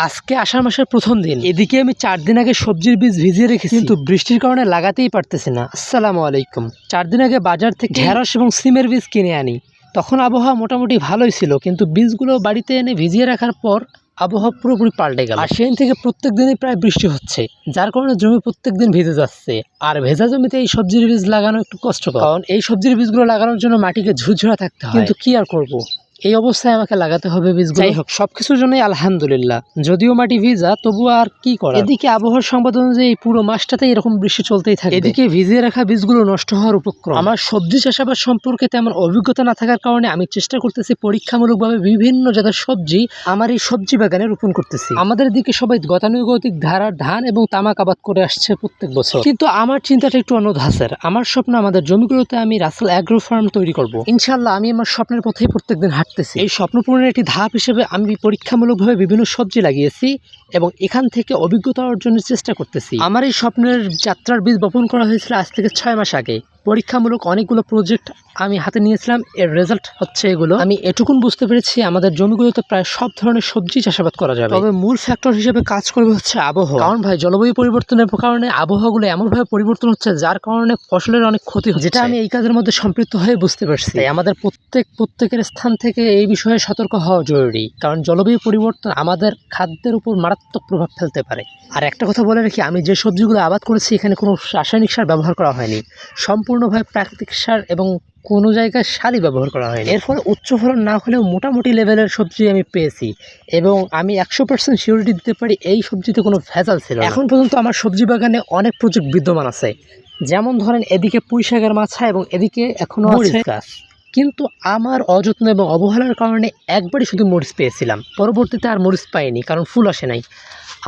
আজকে আষাঢ় মাসের প্রথম দিন, এদিকে আমি 4 দিন আগে সবজির বীজ ভিজিয়ে রেখেছি, কিন্তু বৃষ্টির কারণে লাগাতেই পারতেছি না। আসসালামু আলাইকুম। 4 দিন আগে বাজার থেকে ঢেঁড়স এবং সিমের বীজ কিনে আনি। তখন আবহাওয়া মোটামুটি ভালোই ছিল, কিন্তু বীজগুলো বাড়িতে এনে ভিজিয়ে রাখার পর আবহাওয়া পুরোপুরি পাল্টে গেল। আর সেদিন থেকে প্রত্যেক দিনই প্রায় বৃষ্টি হচ্ছে, যার কারণে জমি প্রত্যেক দিন ভিজে যাচ্ছে। আর ভেজা জমিতে এই সবজির বীজ লাগানো একটু কষ্টকর, কারণ এই সবজির বীজগুলো লাগানোর জন্য মাটিকে ঝুরঝুরা থাকতে হয়। কিন্তু কি আর করব, এই অবস্থায় আমাকে লাগাতে হবে বীজগুলো। যাই হোক, সবকিছুর জন্যই আলহামদুলিল্লাহ। যদিও মাটি ভিজা, তবুও আর কি করা। এদিকে আবহাওয়ার সংবাদ অনুযায়ী পুরো মাসটাতে এরকম বৃষ্টি চলতেই থাকে। এদিকে ভিজিয়ে রাখা বীজগুলো নষ্ট হওয়ার উপক্রম। আমার সবজি চাষাবাদ সম্পর্কে তেমন অভিজ্ঞতা না থাকার কারণে আমি চেষ্টা করতেছি পরীক্ষামূলকভাবে বিভিন্ন জাতের সবজি আমার এই সবজি বাগানে রোপণ করতেছি। আমাদের দিকে সবাই গতানুগতিক ধারার ধান এবং তামাক আবাদ করে আসছে প্রত্যেক বছর, কিন্তু আমার চিন্তাটা একটু অন্য ধাঁচের। আমার স্বপ্ন আমাদের জমিগুলোতে আমি রাসেল অ্যাগ্রো ফার্ম তৈরি করব। ইনশাআল্লাহ আমি আমার স্বপ্নের পথেই প্রত্যেকদিন হাঁটতেছি। এই স্বপ্ন পূরণের একটি ধাপ হিসেবে আমি পরীক্ষামূলকভাবে বিভিন্ন সবজি লাগিয়েছি এবং এখান থেকে অভিজ্ঞতা অর্জনের চেষ্টা করতেছি। আমার এই স্বপ্নের যাত্রার বীজ বপন করা হয়েছিল আজ থেকে 6 মাস আগে। পরীক্ষামূলক অনেকগুলো প্রজেক্ট আমি হাতে নিয়েছিলাম, এর রেজাল্ট হচ্ছে এগুলো। আমি এটুকুন বুঝতে পেরেছি আমাদের জমিগুলোতে প্রায় সব ধরনের সবজি চাষাবাদ করা যাবে, তবে মূল ফ্যাক্টর হিসেবে কাজ করবে হচ্ছে আবহাওয়া। কারণ ভাই, জলবায়ু পরিবর্তনের কারণে আবহাওয়াগুলো এমনভাবে পরিবর্তন হচ্ছে যার কারণে ফসলের অনেক ক্ষতি হচ্ছে, যেটা আমি এই কাজের মধ্যে সম্পৃক্ত হয়ে বুঝতে পারছি। তাই আমাদের প্রত্যেকের স্থান থেকে এই বিষয়ে সতর্ক হওয়া জরুরি, কারণ জলবায়ু পরিবর্তন আমাদের খাদ্যের উপর মারাত্মক প্রভাব ফেলতে পারে। আর একটা কথা বলে রাখি, আমি যে সবজিগুলো আবাদ করেছি এখানে কোনো রাসায়নিক সার ব্যবহার করা হয়নি, সম্পূর্ণভাবে প্রাকৃতিক সার এবং কোনো জায়গায় সারই ব্যবহার করা হয়নি। এর ফলে উচ্চ ফলন না হলেও মোটামুটি লেভেলের সবজি আমি পেয়েছি এবং আমি 100% সিউরিটি দিতে পারি এই সবজিতে কোনো ভেজাল ছিল না। এখন পর্যন্ত আমার সবজি বাগানে অনেক প্রজেক্ট বিদ্যমান আছে, যেমন ধরেন এদিকে পুঁই শাকের মাছা এবং এদিকে এখনও আছে গাছ। কিন্তু আমার অযত্ন এবং অবহেলার কারণে একবারই শুধু মরিচ পেয়েছিলাম, পরবর্তীতে আর মরিচ পাইনি, কারণ ফুল আসে নাই।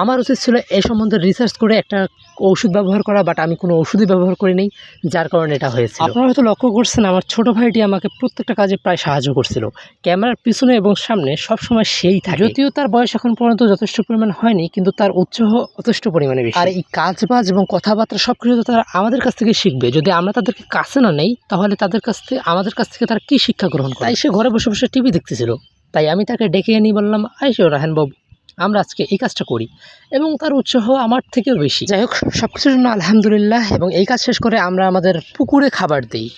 আমার উচিত ছিল এই সম্বন্ধে রিসার্চ করে একটা ওষুধ ব্যবহার করা, বাট আমি কোনো ওষুধই ব্যবহার করিনি, যার কারণে এটা হয়েছিল। আপনারা হয়তো লক্ষ্য করছেন আমার ছোট ভাইটি আমাকে প্রত্যেকটা কাজে প্রায় সাহায্য করছিল। ক্যামেরার পিছনে এবং সামনে সবসময় সেই থাকে। যদিও তার বয়স এখন পর্যন্ত যথেষ্ট পরিমাণ হয়নি, কিন্তু তার উৎসাহ যথেষ্ট পরিমাণে বেশি। আর এই কাজবাজ এবং কথাবার্তা সবকিছু তো তারা আমাদের কাছ থেকে শিখবে। যদি আমরা তাদেরকে কাছে না নেই, তাহলে আমাদের কাছ থেকে তারা কি শিক্ষা গ্রহণ করে? তাই সে ঘরে বসে বসে টিভি দেখতেছিল, তাই আমি তাকে ডেকে এনে বললাম, আইসো রাহান বাবু, আমরা আজকে এই কাজটা করি, এবং তার উৎসাহ আমার থেকেও বেশি। যাই হোক, সব কিছুর জন্য আলহামদুলিল্লাহ। এবং এই কাজ শেষ করে আমরা আমাদের পুকুরে খাবার দিই।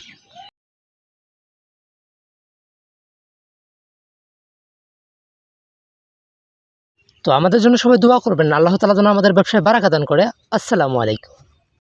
তো আমাদের জন্য সবাই দোয়া করবেন, আল্লাহ তাআলা যেন আমাদের ব্যবসায় বারাকা দান করে। আসসালামু আলাইকুম।